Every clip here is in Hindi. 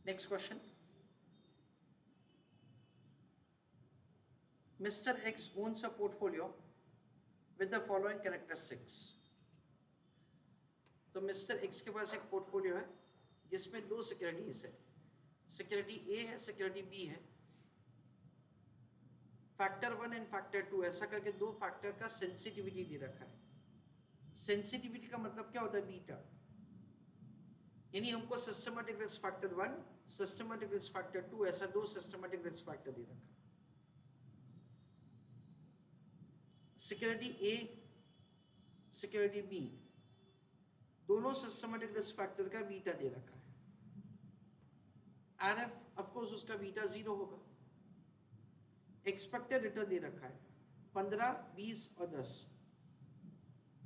Next question, mister x owns a portfolio with the following characteristics. तो मिस्टर एक्स के पास एक पोर्टफोलियो है जिसमें दो सिक्योरिटीज है, सिक्योरिटी ए है, सिक्योरिटी बी है, फैक्टर 1 एंड फैक्टर 2 ऐसा करके दो फैक्टर का सेंसिटिविटी दे रखा है। सेंसिटिविटी का मतलब क्या होता है? बीटा। यानी हमको systematic risk factor 1, systematic risk factor 2 ऐसा दो सिस्टमैटिक रिस्क फैक्टर दे रखा है। सिक्योरिटी ए, सिक्योरिटी बी, दोनों सिस्टमैटिक रिस्क फैक्टर का बीटा दे रखा है। आरएफ ऑफ कोर्स उसका बीटा 0 होगा। एक्सपेक्टेड रिटर्न दे रखा है 15, 20 और 10।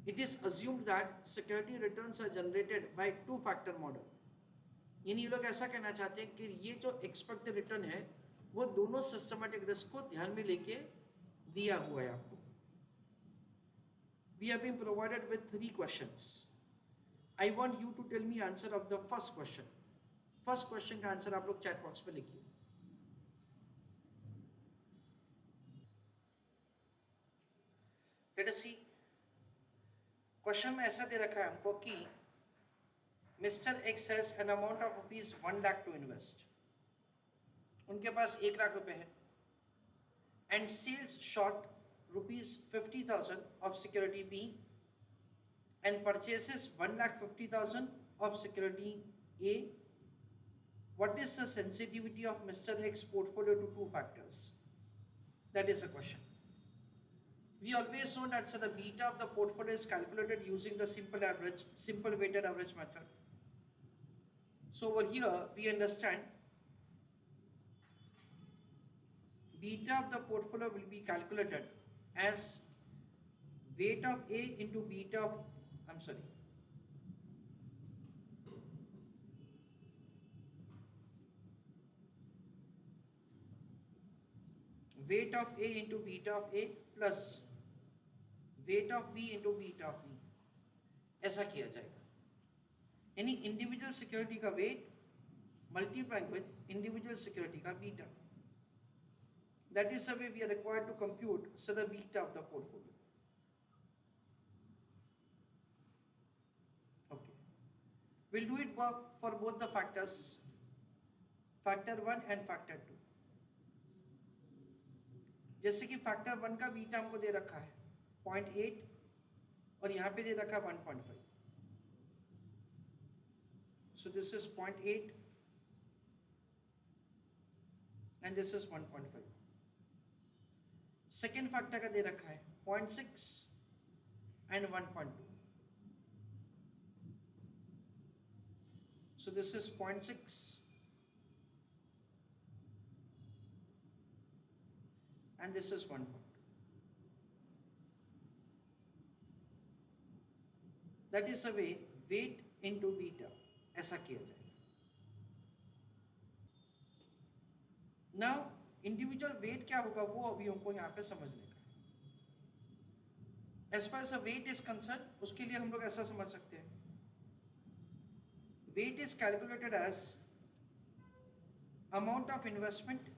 It is assumed that security returns are generated by two factor model. यानी ये लोग ऐसा कहना चाहते हैं कि ये जो एक्सपेक्टेड रिटर्न है वो दोनों सिस्टमैटिक रिस्क को ध्यान में लेके दिया हुआ है आपको। We have been provided with 3 questions. I want you to tell me answer of the first question. First question का आंसर आप लोग चैट बॉक्स में लिखिए। Let us see. क्वेश्चन में ऐसा दे रखा है हमको कि mister X has an amount of rupees 1 lakh to invest. उनके पास 1 लाख रुपए है and sells short rupees 50,000 of security B and purchases 1,50,000 of security A. What is the sensitivity of Mr. X portfolio to two factors? That is a question. We always know that the beta of the portfolio is calculated using the simple weighted average method. So over here we understand beta of the portfolio will be calculated as weight of A into beta of, weight of A into beta of A plus weight of B into beta of B, ऐसा किया जाएगा। यानी इंडिविजुअल सिक्योरिटी का weight multiplying with individual security का beta. That is the way we are required to compute the beta of the portfolio. Okay. We'll do it for both the factors, factor 1 and factor 2. जैसे कि फैक्टर 1 का बीटा हमको दे रखा है 0.8 और यहाँ पे दे रखा है 1.5. So this is 0.8 and this is 1.5. Second factor का दे रखा है 0.6 and 1.2. So this is 0.6 and this is 1.2. That is the way weight into beta ऐसा किया जाएगा। नाउ इंडिविजुअल वेट क्या होगा वो अभी हमको यहाँ पे समझने का है। As far as weight is concern उसके लिए हम लोग ऐसा समझ सकते हैं, weight is calculated as amount of investment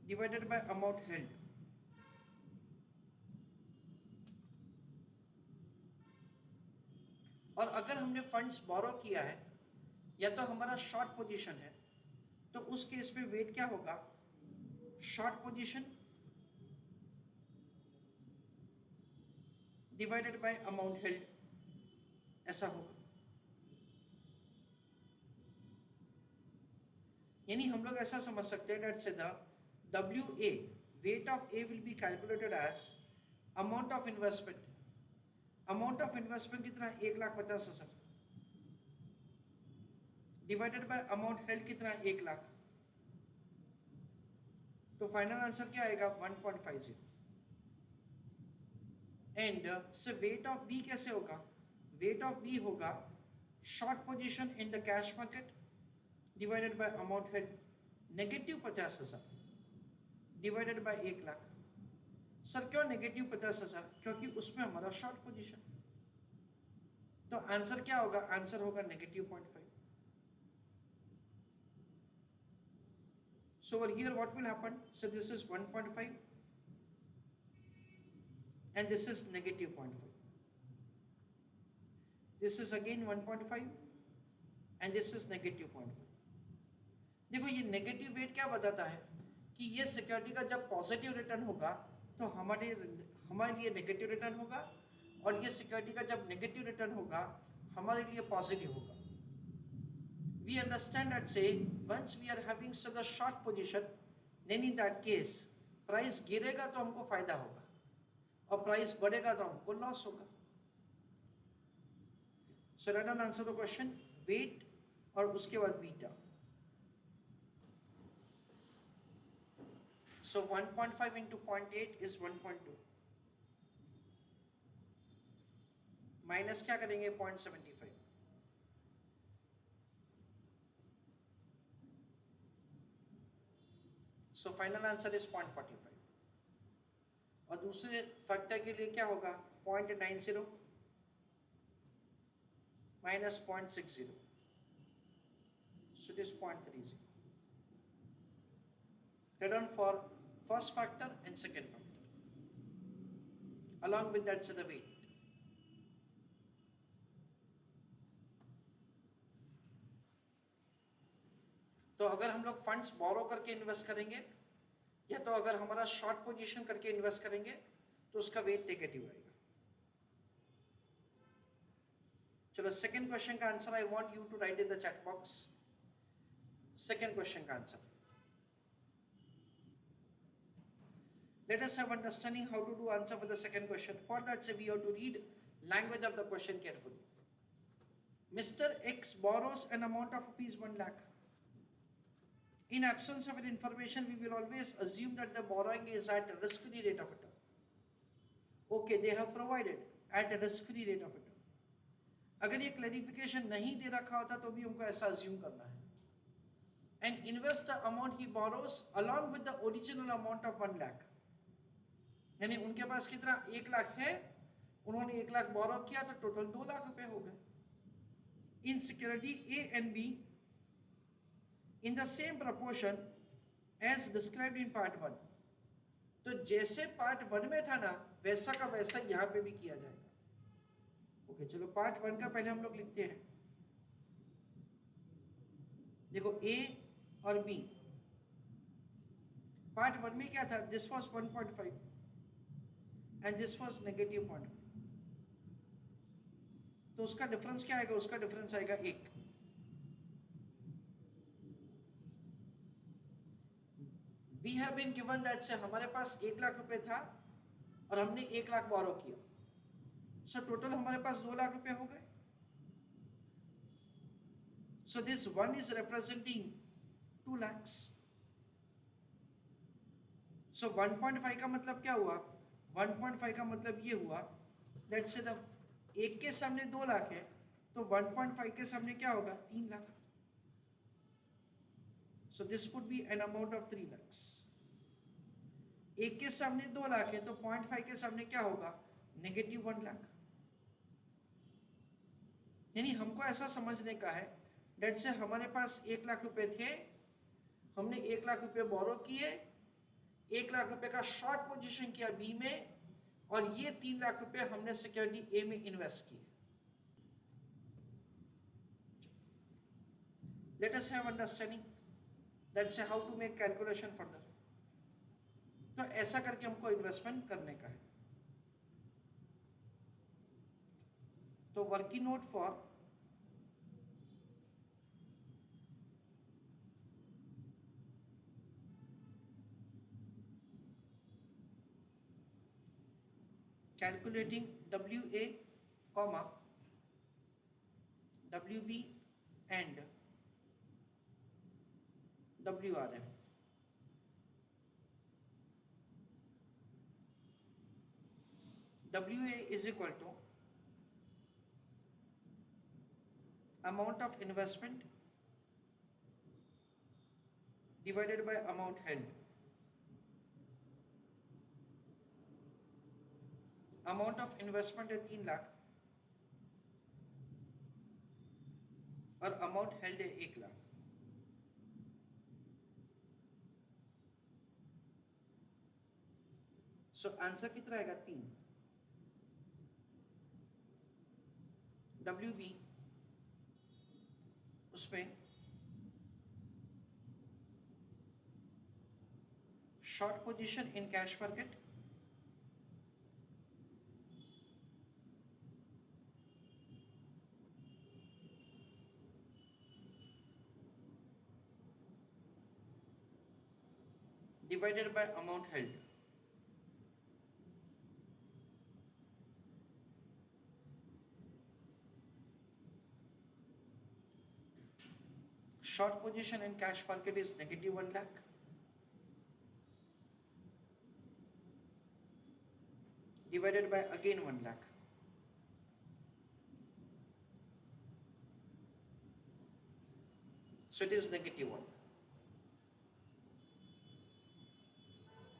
divided by amount held. और अगर हमने फंड्स बोरो किया है या तो हमारा शॉर्ट पोजीशन है तो उस केस में वेट क्या होगा? Short position divided by amount held ऐसा होगा। यानी हम लोग ऐसा समझ सकते हैं दैट से the WA weight of A will be calculated as amount of investment. Amount of investment कितना? 1,50,000 डिवाइडेड बाय अमाउंट हेल्ड कितना? 1 लाख। तो फाइनल आंसर क्या आएगा? 1.50। एंड से वेट ऑफ बी कैसे होगा? वेट ऑफ बी होगा short position in the cash market divided by amount held -50,000 divided by 1 lakh. Sir क्यों -50,000? क्योंकि उसमें हमारा शॉर्ट पोजीशन। तो आंसर क्या होगा? आंसर होगा -0.5। So over here what will happen? So this is 1.5 and this is negative 0.5. This is again 1.5 and this is negative 0.5. देखो ये नेगेटिव वेट क्या बताता है कि ये सिक्योरिटी का जब पॉजिटिव रिटर्न होगा तो हमारे लिए नेगेटिव रिटर्न होगा, और ये सिक्योरिटी का जब नेगेटिव रिटर्न होगा हमारे लिए पॉजिटिव होगा. We understand that say once we are having such a short position, then in that case price गिरेगा तो हमको फायदा होगा और प्राइस बढ़ेगा तो हमको लॉस होगा. So let us answer the question. Weight और उसके बाद beta. So 1.5 into 0.8 is 1.2. Minus क्या करेंगे 0.75. So final answer is 0.45. और दूसरे फैक्टर के लिए क्या होगा 0.90 minus 0.60. So it is 0.30. Return for first factor and second factor. Along with that, say the weight. तो अगर हम लोग फंड्स बोरो करके इन्वेस्ट करेंगे या तो अगर हमारा शॉर्ट पोजीशन करके इन्वेस्ट करेंगे तो उसका वेट नेगेटिव आएगा. चलो सेकंड क्वेश्चन का answer I want you to write in the chat box. Second question का answer. Let us have understanding how to do answer for the second question. For that, say we have to read language of the question carefully. Mr. X borrows an amount of rupees 1 lakh. In absence of information, we will always assume that the borrowing is at a risk-free rate of return. Okay, they have provided at a risk-free rate of return. अगर ये clarification नहीं दे रखा होता तो भी हमको ऐसा assume करना है. And invest the amount he borrows along with the original amount of 1 lakh. यानी उनके पास कितना 1 लाख है, उन्होंने 1 लाख बोरो किया तो टोटल 2 लाख रुपए हो गए. In security A and B in the same proportion as described in part 1. तो जैसे पार्ट 1 में था ना वैसा का वैसा यहां पे भी किया जाएगा. ओके चलो पार्ट 1 का पहले हम लोग लिखते हैं. देखो ए और बी. पार्ट 1 में क्या था, this was 1.5 and this was negative 0.5. तो उसका डिफरेंस क्या आएगा, उसका डिफरेंस आएगा 1. We have been given that से हमारे पास 1 लाख रुपए था और हमने 1 लाख बोरो किया. So टोटल हमारे पास 2 लाख रुपए हो गए. So this 1 is representing 2 lakhs. So 1.5 का मतलब क्या हुआ, 1.5 का मतलब ये हुआ दैट से द 1 के सामने 2 लाख है तो 1.5 के सामने क्या होगा 3 lakh. So this would be N amount of 3 lakhs. 1 के सामने 2 लाख है तो 0.5 के सामने क्या होगा नेगेटिव 1 लाख. यानी हमको ऐसा समझने का है दैट से हमारे पास 1 लाख रुपए थे, हमने 1 लाख रुपए बोरो किए, 1 लाख रुपए का शॉर्ट पोजीशन किया बी में, और ये 3 लाख रुपए हमने सिक्योरिटी ए में इन्वेस्ट किए. Let us have understanding that's how to make calculation further. तो ऐसा करके हमको इन्वेस्टमेंट करने का है. तो working note for calculating WA, WB and WRF. WA is equal to amount of investment divided by amount held. Amount of investment है 3 लाख और अमाउंट हेल्ड है 1 लाख. सो आंसर कितना आएगा 3। WB उसमें short position in cash market, divided by amount held. Short position in cash market is negative 1 lakh. Divided by again 1 lakh. So it is negative 1.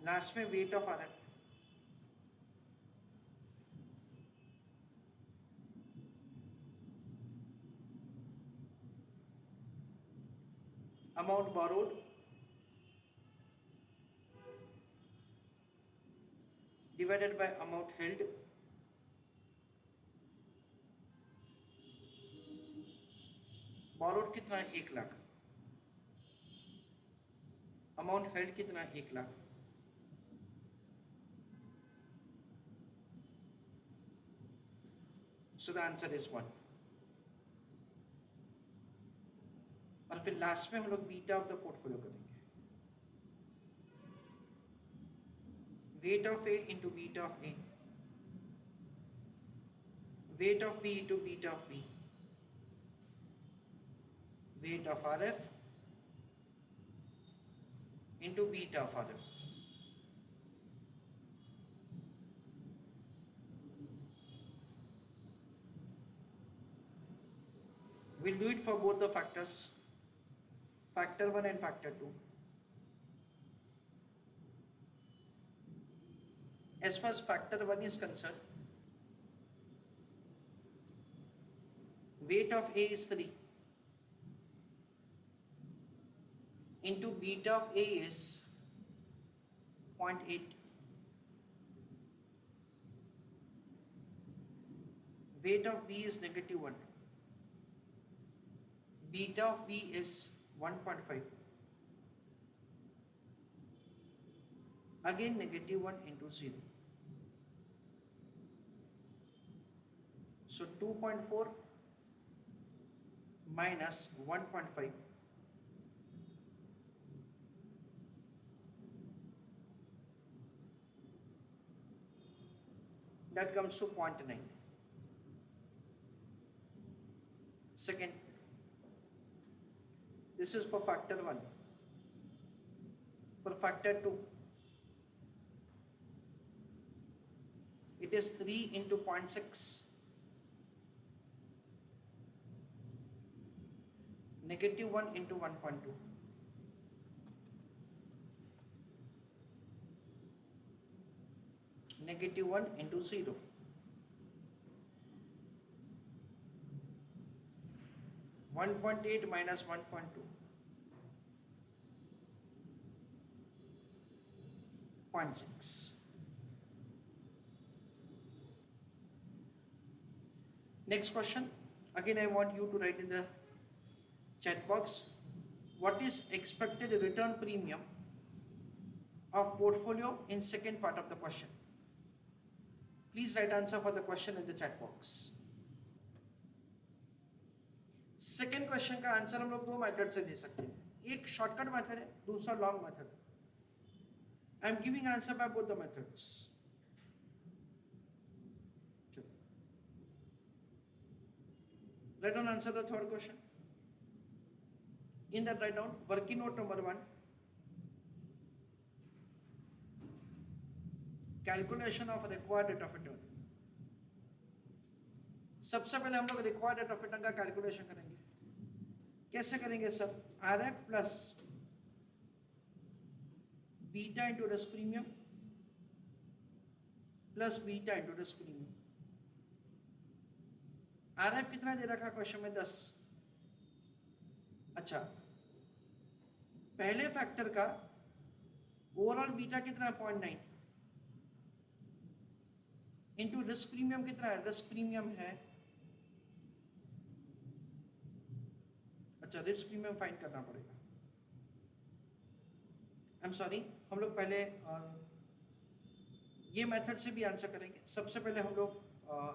Last में weight of RF. Amount borrowed divided by amount held. Borrowed कितना है 1 लाख, अमाउंट हेल्ड कितना है 1 lakh. So the answer is 1। और फिर लास्ट में हम लोग बीटा ऑफ द पोर्टफोलियो करेंगे, weight of A into beta of A, weight of B into beta of B, weight of RF into beta of RF. We'll do it for both the factors, factor 1 and factor 2. As far as factor 1 is concerned, weight of A is 3 into beta of A is 0.8. Weight of B is negative 1. Beta of B is 1.5. Again negative 1 into 0. So 2.4 minus 1.5. That comes to 0.9. Second, this is for factor 1. For factor 2, it is 3 into 0.6. Negative 1 into 1.2. Negative 1 into 0. (1.8) minus 1.2. 0.6. Next question. Again, I want you to write in the chat box, what is expected return premium of portfolio in second part of the question. Please write answer for the question in the chat box. Second question का आंसर हम लोग दो मेथड से दे सकते हैं, एक शॉर्टकट मेथड है, दूसरा लॉन्ग मेथड है. I am giving answer by both the methods. Write down answer the third question. In that, write down working note number 1. Calculation of required rate of return. सबसे पहले हम लोग रिक्वायर्ड रेट ऑफ रिटर्न का कैलकुलेशन करेंगे. कैसे करेंगे sir? RF plus beta into risk premium plus beta into risk premium. RF कितना दे रखा क्वेश्चन में? 10. अच्छा, पहले फैक्टर का ओवरऑल बीटा कितना है? 0.9. इंटू रिस्क प्रीमियम कितना है, रिस्क प्रीमियम है, अच्छा रिस्क प्रीमियम फाइंड करना पड़ेगा, आई एम सॉरी, हम लोग पहले ये मेथड से भी आंसर करेंगे। सबसे पहले हम लोग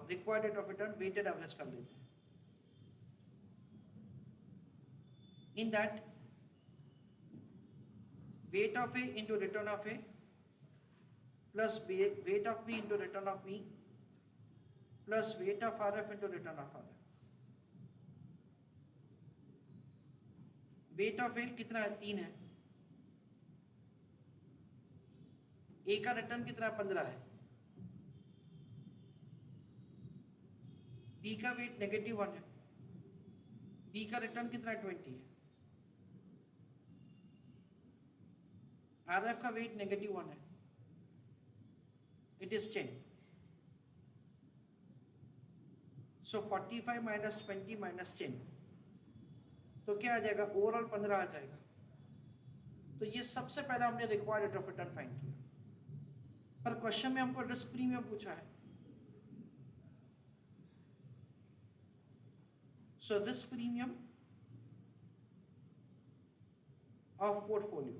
required rate of return weighted average कर लेते हैं। In that weight of A into return of A plus weight of B into return of B plus weight of RF into return of RF। weight of A कितना है, 3 है, A का रिटर्न कितना है, 15 है, B का वेट -1 है, B का रिटर्न कितना है, 20 है, RF का वेट -1 है, it is 10, so 45 minus 20 minus 10, तो क्या आ जाएगा, ओवरऑल 15 आ जाएगा। तो ये सबसे पहले हमने required rate of return find किया, पर क्वेश्चन में हमको रिस्क प्रीमियम पूछा है, so risk premium of portfolio,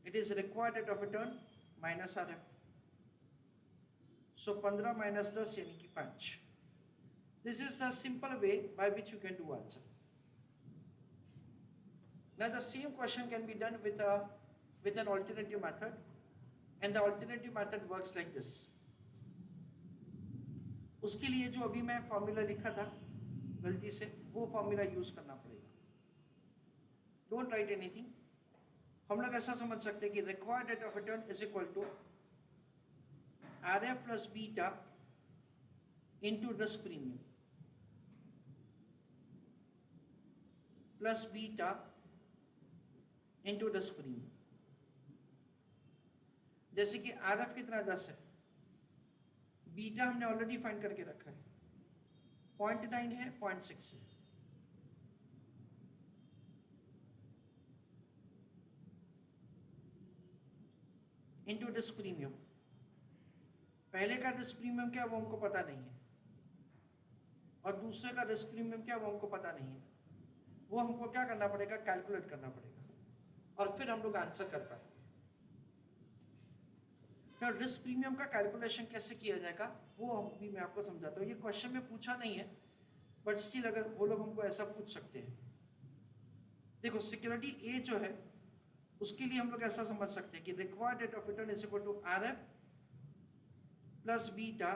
it is required rate of return minus RF, so 15 minus 10 यानी कि 5। This is the simple way by which you can do answer. Now the same question can be done with an alternative method, and the alternative method works like this। उसके लिए जो अभी मैं फॉर्मूला लिखा था गलती से, वो फॉर्मूला यूज करना पड़ेगा। डोंट राइट एनीथिंग, हम लोग ऐसा समझ सकते हैं कि required rate of return is equal to RF plus beta into risk premium plus beta into risk premium. जैसे कि RF कितना 10 है, बीटा हमने ऑलरेडी फाइंड करके रखा है, 0.9 है, 0.6 है, इंटू रिस्क प्रीमियम। पहले का रिस्क प्रीमियम क्या वो हमको पता नहीं है, और दूसरे का रिस्क प्रीमियम क्या वो हमको पता नहीं है, वो हमको क्या करना पड़ेगा, कैलकुलेट करना पड़ेगा, और फिर हम लोग आंसर कर पाएंगे। तो रिस्क प्रीमियम का कैलकुलेशन कैसे किया जाएगा वो भी मैं आपको समझाता हूँ। ये क्वेश्चन में पूछा नहीं है, बट स्टिल अगर वो लोग हमको ऐसा पूछ सकते हैं। देखो सिक्योरिटी ए जो है उसके लिए हम लोग ऐसा समझ सकते हैं कि required rate of return is equal to RF plus beta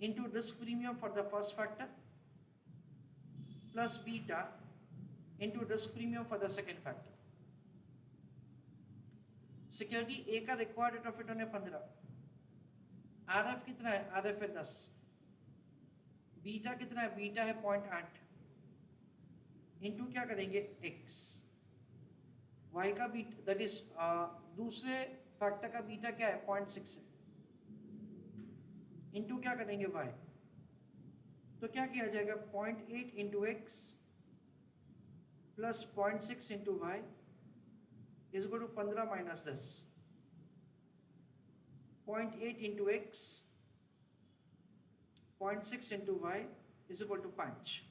into risk premium for the first factor plus beta into risk premium for the second factor. Security A का रिक्वायर्ड रेट ऑफ रिटर्न है 15, RF कितना है, RF है 10, बीटा कितना है, बीटा है 0.8, इंटू क्या करेंगे x, y का बीटा दैट इज दूसरे फैक्टर का बीटा क्या है, 0.6 है, इंटू क्या करेंगे y, तो क्या किया जाएगा 0.8 into x plus 0.6 into y is equal to 15 minus 10, 0.8 into x 0.6 into y is equal to 5।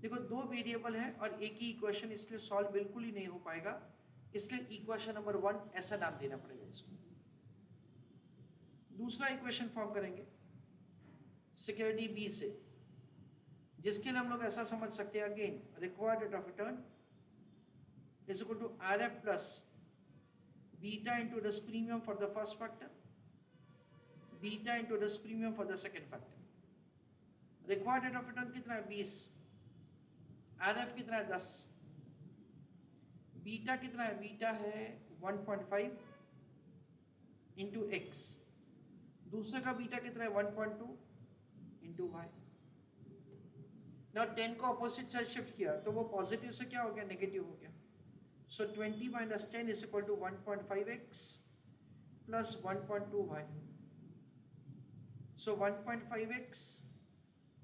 देखो दो वेरिएबल है और एक ही इक्वेशन, इसलिए सॉल्व बिल्कुल ही नहीं हो पाएगा, इसलिए इक्वेशन नंबर 1 ऐसा नाम देना पड़ेगा इसको। दूसरा इक्वेशन फॉर्म करेंगे सिक्योरिटी बी से, जिसके लिए हम लोग ऐसा समझ सकते हैं, again required rate of return is equal to RF plus beta into risk premium for the first factor, beta into risk premium for the second factor। required rate of return कितना है 20, RF कितना है 10, बीटा कितना है, बीटा है 1.5 इंटू x, दूसरे का बीटा कितना है 1.2 इंटू y। नाउ 10 को अपोजिट साइड शिफ्ट किया तो वो पॉजिटिव से क्या हो गया, नेगेटिव हो गया। So 20 minus 10 is equal to 1.5x plus 1.2y. So 1.5x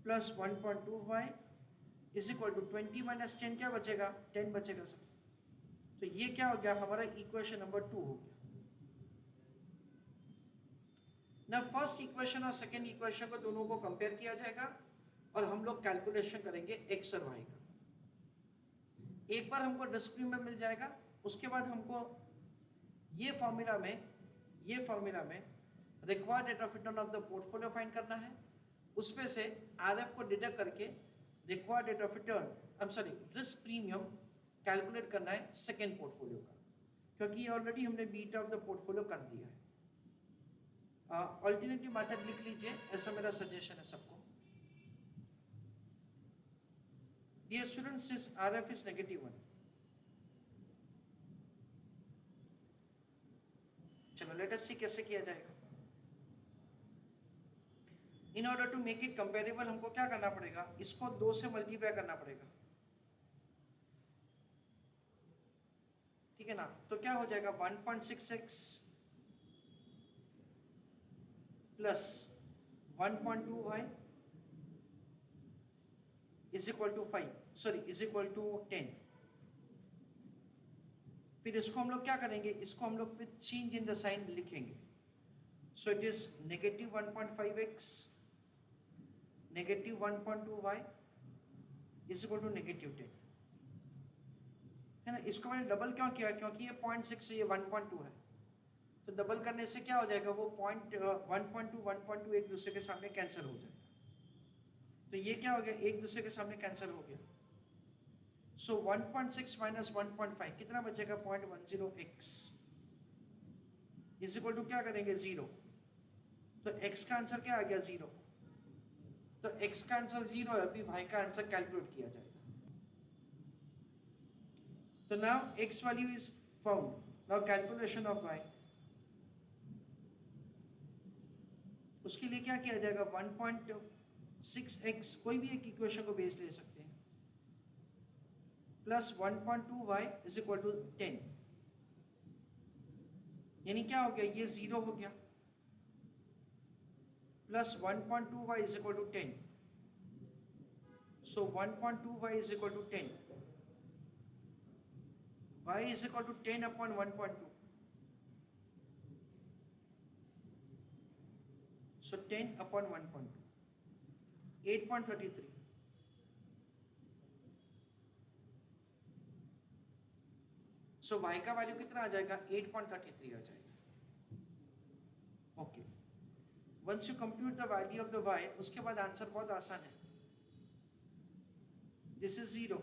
plus 1.2y is equal to 20 minus 10 क्या बचेगा, 10 बचेगा सर। तो ये क्या हो गया, हमारा इक्वेशन नंबर 2 हो गया। ना फर्स्ट इक्वेशन और सेकेंड इक्वेशन को दोनों को कंपेयर किया जाएगा और हम लोग कैलकुलेशन करेंगे एक्स और वाई का। एक बार हमको रिस्क प्रीमियम मिल जाएगा, उसके बाद हमको ये फॉर्मूला में required rate of return of the portfolio find करना है, उसमें से आरएफ को डिडक्ट करके required rate of return risk premium calculate करना है सेकेंड पोर्टफोलियो का, क्योंकि ऑलरेडी हमने बीटा ऑफ द पोर्टफोलियो कर दिया है। अल्टरनेटिव मेथड लिख लीजिए, ऐसा मेरा सजेशन है सबको। Dear students, this RF is -1. चलो लेट अस सी कैसे किया जाएगा। In order to make it comparable हमको क्या करना पड़ेगा, इसको 2 से मल्टीप्लाई करना पड़ेगा, ठीक है ना। तो क्या हो जाएगा 1.6x plus 1.2y is equal to 10। फिर इसको हम लोग क्या करेंगे, इसको हम लोग with change in the sign लिखेंगे। So it is -1.5x -1.2y is equal to -10, है ना। इसको मैंने डबल क्यों किया, क्योंकि ये 0.6 से ये 1.2 है, तो डबल करने से क्या हो जाएगा, वो 1.2 एक दूसरे के सामने कैंसिल हो जाएगा। तो ये क्या हो गया, एक दूसरे के सामने कैंसिल हो गया। सो 1.6 माइनस 1.5 कितना बचेगा, 0.10x इज इक्वल टू क्या करेंगे 0। तो x का आंसर क्या आ गया 0। तो x का आंसर 0 है, अभी y का आंसर कैलकुलेट किया जाएगा। तो now x value is found, now calculation of y। उसके लिए क्या किया जाएगा, 1.6x कोई भी एक इक्वेशन को बेस ले सकते हैं, plus 1.2y is equal to 10, यानी क्या हो गया, ये 0 हो गया, plus 1.2y is equal to 10। So 1.2y is equal to 10, y is equal to 10 upon 1.2। So 10 upon 1.2, 8.33। So y का वैल्यू कितना आ जाएगा, 8.33 आ जाएगा। Okay, once you compute the value of the y, उसके बाद आंसर बहुत आसान है। This is 0,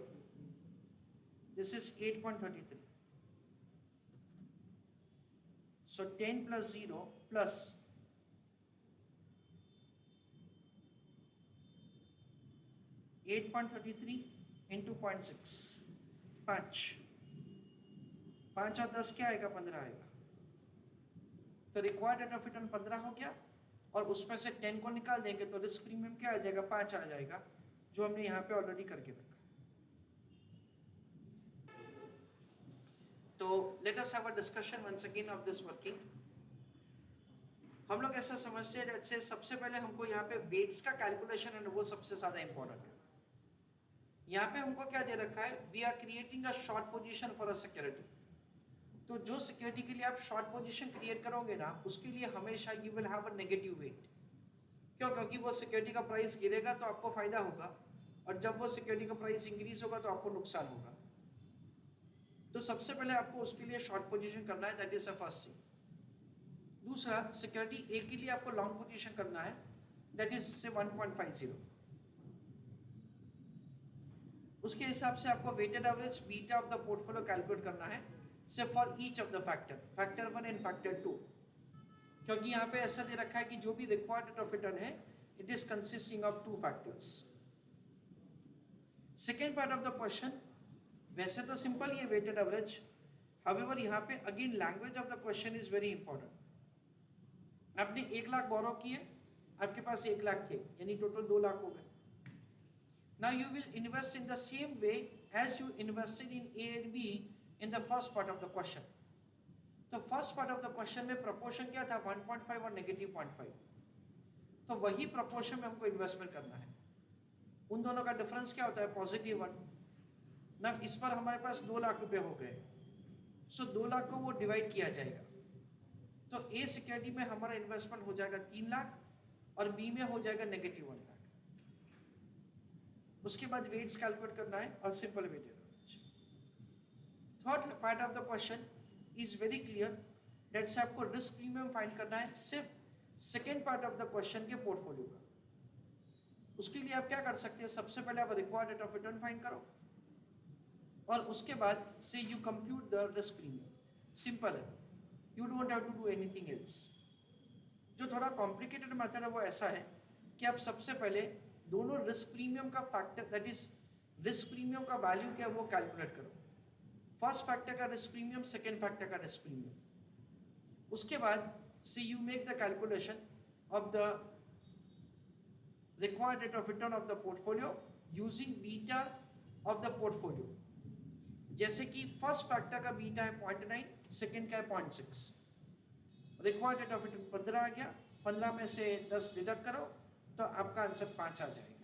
this is 8.33। So 10 plus 0 plus 8.33 into 0.6, 5 और 10 क्या आएगा, 15 आएगा। तो रिक्वायर्ड रेट ऑफ रिटर्न 15 हो गया, और उसमें से 10 को निकाल देंगे तो रिस्क प्रीमियम क्या आ जाएगा, 5 आ जाएगा, जो हमने यहाँ पे ऑलरेडी करके रखा। तो let us have a discussion once again of this working. हम लोग ऐसा समझते हैं जैसे सबसे पहले हमको यहाँ पे वेट्स का कैलकुलेशन है, वो सबसे ज्यादा इंपॉर्टेंट है। यहाँ पे हमको क्या दे रखा है, we are creating a short position for a security. तो जो सिक्योरिटी के लिए आप शॉर्ट पोजीशन क्रिएट करोगे ना, उसके लिए हमेशा you will have a negative weight. क्यों, क्योंकि वो सिक्योरिटी का प्राइस गिरेगा तो आपको फायदा होगा, और जब वो सिक्योरिटी का प्राइस इंक्रीज होगा तो आपको नुकसान होगा। तो सबसे पहले आपको उसके लिए शॉर्ट पोजीशन करना है, that is the first thing. दूसरा, सिक्योरिटी ए के लिए आपको लॉन्ग पोजीशन करना है, दैट इज से 1.50। उसके हिसाब से आपको weighted average beta of the portfolio calculate करना है, say for each of the factor 1 and factor 2, क्योंकि यहाँ पे ऐसा दे रखा है कि जो भी रिक्वायर्ड रेट ऑफ रिटर्न है, it is consisting of 2 factors. Second part of the question, वैसे तो सिंपल ये वेटेड एवरेज, हाउएवर यहाँ पे again language of the question is very important. आपने 1 लाख बोरो किए, आपके पास 1 लाख थे, यानी टोटल 2 लाख हो गए। Now you will invest in the same way as you invested in A and B in the first part of the question. तो first part of the question में प्रपोर्शन क्या था, 1.5 और -0.5। तो वही प्रपोर्शन में हमको इन्वेस्टमेंट करना है। उन दोनों का डिफरेंस क्या होता है, +1। ना इस पर हमारे पास 2 लाख रुपए हो गए, सो 2 लाख को वो डिवाइड किया जाएगा, तो ए सिक्योरिटी में हमारा इन्वेस्टमेंट हो जाएगा 3 लाख और बी में हो जाएगा -1 लाख। उसके बाद वेट्स कैलकुलेट करना है और simple weighted average. Third part of the question is very clear, डेट से आपको रिस्क प्रीमियम फाइंड करना है सिर्फ second part of the question के पोर्टफोलियो का। उसके लिए आप क्या कर सकते हैं, सबसे पहले आप required rate of return find करो और उसके बाद से you compute the risk premium. Simple है, you don't have to do anything else. जो थोड़ा कॉम्प्लिकेटेड मेथड है वो ऐसा है कि आप सबसे पहले दोनों रिस्क प्रीमियम का factor, that is risk premium का वैल्यू क्या है वो कैलकुलेट करो। फर्स्ट फैक्टर का रिस्क प्रीमियम, सेकेंड फैक्टर का रिस्क प्रीमियम। उसके बाद से you make the calculation of the required rate of return of the portfolio using beta of the portfolio। जैसे कि फर्स्ट फैक्टर का बीटा है 0.9, सेकेंड का है 0.6। रिक्वायर्ड रेट ऑफ रिटर्न 15 आ गया, 15 में से 10 डिडक्ट करो तो आपका आंसर 5 आ जाएगा।